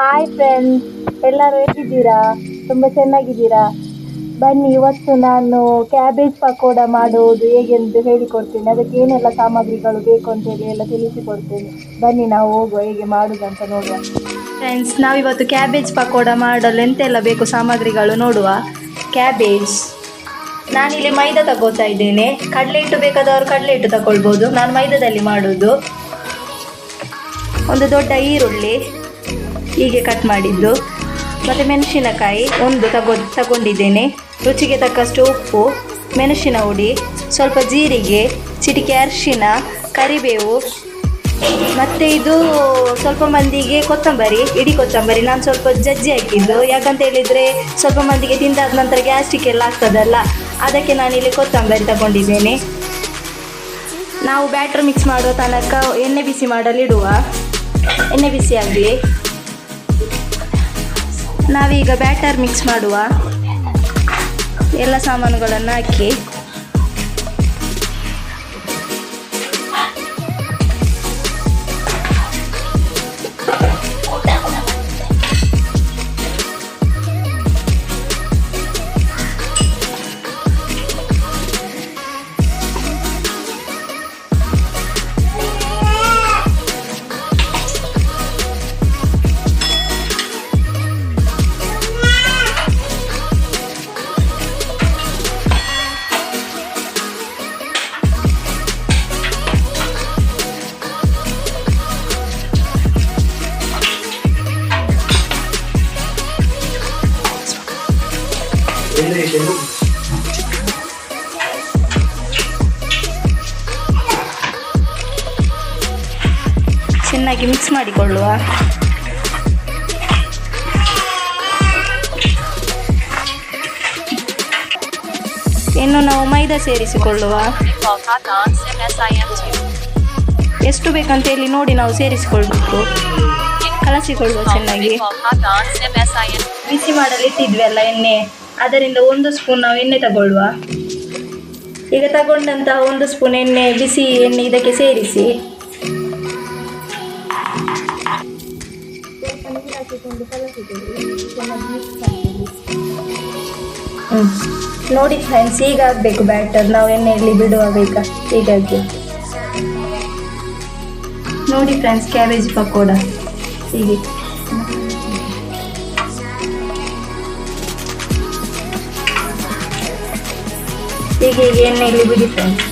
Hi friends, ಎಲ್ಲರೂ ಹೇಗಿದ್ದೀರಾ? ತುಂಬ ಚೆನ್ನಾಗಿದ್ದೀರಾ? ಬನ್ನಿ, ಇವತ್ತು ನಾನು ಕ್ಯಾಬೇಜ್ ಪಕೋಡ ಮಾಡುವುದು ಹೇಗೆಂದು ಹೇಳಿಕೊಡ್ತೇನೆ. ಅದಕ್ಕೆ ಏನೆಲ್ಲ ಸಾಮಗ್ರಿಗಳು ಬೇಕು ಅಂತೇಳಿ ಎಲ್ಲ ತಿಳಿಸಿಕೊಡ್ತೇನೆ. ಬನ್ನಿ, ನಾವು ಹೋಗುವ, ಹೇಗೆ ಮಾಡುವುದಂತ ನೋಡುವ. ಫ್ರೆಂಡ್ಸ್, ನಾವಿವತ್ತು ಕ್ಯಾಬೇಜ್ ಪಕೋಡ ಮಾಡಲು ಎಂತೆಲ್ಲ ಬೇಕು ಸಾಮಗ್ರಿಗಳು ನೋಡುವ. ಕ್ಯಾಬೇಜ್, ನಾನಿಲ್ಲಿ ಮೈದಾ ತಗೋತಾ ಇದ್ದೇನೆ. ಕಡಲೆ ಹಿಟ್ಟು ಬೇಕಾದವರು ಕಡಲೆ ಹಿಟ್ಟು ತಗೊಳ್ಬೋದು, ನಾನು ಮೈದಾದಲ್ಲಿ ಮಾಡೋದು. ಒಂದು ದೊಡ್ಡ ಈರುಳ್ಳಿ ಹೀಗೆ ಕಟ್ ಮಾಡಿದ್ದು, ಮತ್ತು ಮೆಣಸಿನಕಾಯಿ ಒಂದು ತಗೊಂಡಿದ್ದೇನೆ. ರುಚಿಗೆ ತಕ್ಕಷ್ಟು ಉಪ್ಪು, ಮೆಣಸಿನ ಹುಡಿ, ಸ್ವಲ್ಪ ಜೀರಿಗೆ, ಚಿಟಿಕೆ ಅರಿಶಿನ, ಕರಿಬೇವು, ಮತ್ತು ಇದು ಸ್ವಲ್ಪ ಮಂದಿಗೆ ಕೊತ್ತಂಬರಿ, ಇಡೀ ಕೊತ್ತಂಬರಿ. ನಾನು ಸ್ವಲ್ಪ ಜಜ್ಜಿ ಹಾಕಿದ್ದು, ಯಾಕಂತ ಹೇಳಿದರೆ ಸ್ವಲ್ಪ ಮಂದಿಗೆ ತಿಂದಾದ ನಂತರ ಗ್ಯಾಸ್ಟ್ರಿಕ್ ಎಲ್ಲ ಆಗ್ತದಲ್ಲ, ಅದಕ್ಕೆ ನಾನಿಲ್ಲಿ ಕೊತ್ತಂಬರಿ ತಗೊಂಡಿದ್ದೇನೆ. ನಾವು ಬ್ಯಾಟರ್ ಮಿಕ್ಸ್ ಮಾಡುವ ತನಕ ಎಣ್ಣೆ ಬಿಸಿ ಮಾಡಲಿಡುವ. ಎಣ್ಣೆ ಬಿಸಿ ಆಗಲಿ. ನಾವೀಗ ಬ್ಯಾಟರ್ ಮಿಕ್ಸ್ ಮಾಡುವ. ಎಲ್ಲ ಸಾಮಾನುಗಳನ್ನು ಹಾಕಿ ಚೆನ್ನಾಗಿ ಮಿಕ್ಸ್ ಮಾಡಿಕೊಳ್ಳುವ. ಇನ್ನು ನಾವು ಮೈದಾ ಸೇರಿಸಿಕೊಳ್ಳುವ. ಎಷ್ಟು ಬೇಕಂತ ಹೇಳಿ ನೋಡಿ ನಾವು ಸೇರಿಸಿಕೊಳ್ಬೇಕು. ಕಲಸಿಕೊಳ್ಳುವ ಚೆನ್ನಾಗಿ. ಬಿಸಿ ಮಾಡಲು ಇಟ್ಟಿದ್ವಿ ಎಣ್ಣೆ, ಅದರಿಂದ 1 ಸ್ಪೂನ್ ನಾವು ಎಣ್ಣೆ ತಗೊಳ್ಳುವ. ಈಗ ತಗೊಂಡಂತಹ 1 ಸ್ಪೂನ್ ಎಣ್ಣೆ, ಬಿಸಿ ಎಣ್ಣೆ ಇದಕ್ಕೆ ಸೇರಿಸಿ ನೋಡಿ ಫ್ರೆಂಡ್ಸ್, ಈಗ ಆಗಬೇಕು ಬ್ಯಾಟರ್. ನಾವು ಎಣ್ಣೆಯಲ್ಲಿ ಬಿಡುವಾಗ ಹೀಗಾಗಿ ನೋಡಿ ಫ್ರೆಂಡ್ಸ್, ಕ್ಯಾಬೇಜ್ ಪಕೋಡ ಹೀಗೆ. ಹೀಗೆ ಎಣ್ಣೆಯಲ್ಲಿ ಬಿಡಿ ಫ್ರೆಂಡ್ಸ್.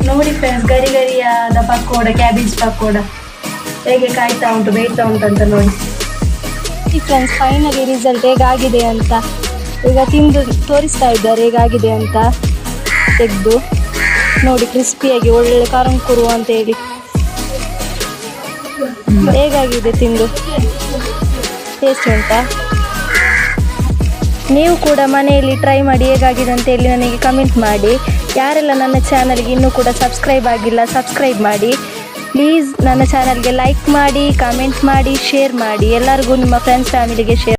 ನೋಡಿ ಫ್ರೆಂಡ್ಸ್, ಗರಿಯಾದ ಪಕೋಡ, ಕ್ಯಾಬೇಜ್ ಪಕೋಡ ಹೇಗೆ ಕಾಯ್ತಾ ಉಂಟು, ಬೇಯ್ತಾ ಉಂಟು ಅಂತ ನೋಡಿ. ಫ್ರೆಂಡ್ಸ್, ಫೈನಲಿ ರಿಸಲ್ಟ್ ಹೇಗಾಗಿದೆ ಅಂತ ಈಗ ತಿಂದು ತೋರಿಸ್ತಾ ಇದ್ದಾರೆ. ಹೇಗಾಗಿದೆ ಅಂತ ತೆಗೆದು ನೋಡಿ. ಕ್ರಿಸ್ಪಿಯಾಗಿ ಒಳ್ಳೆ ಕರಂಕುರು ಅಂತ ಹೇಳಿ ಹೇಗಾಗಿದೆ ತಿಂದು. ಟೇಸ್ಟ್ ಉಂಟಾ? ನೀವು ಕೂಡ ಮನೆಯಲ್ಲಿ ಟ್ರೈ ಮಾಡಿ ಹೇಗಾಗಿದೆ ಅಂತ ಹೇಳಿ ನನಗೆ ಕಮೆಂಟ್ ಮಾಡಿ. ಯಾರೆಲ್ಲ ನನ್ನ ಚಾನಲ್ಗೆ ಇನ್ನೂ ಕೂಡ ಸಬ್ಸ್ಕ್ರೈಬ್ ಆಗಿಲ್ಲ, ಸಬ್ಸ್ಕ್ರೈಬ್ ಮಾಡಿ ಪ್ಲೀಸ್. ನನ್ನ ಚಾನಲ್ಗೆ ಲೈಕ್ ಮಾಡಿ, ಕಮೆಂಟ್ ಮಾಡಿ, ಶೇರ್ ಮಾಡಿ. ಎಲ್ಲರಿಗೂ ನಿಮ್ಮ ಫ್ರೆಂಡ್ಸ್ ಫ್ಯಾಮಿಲಿಗೆ ಶೇರ್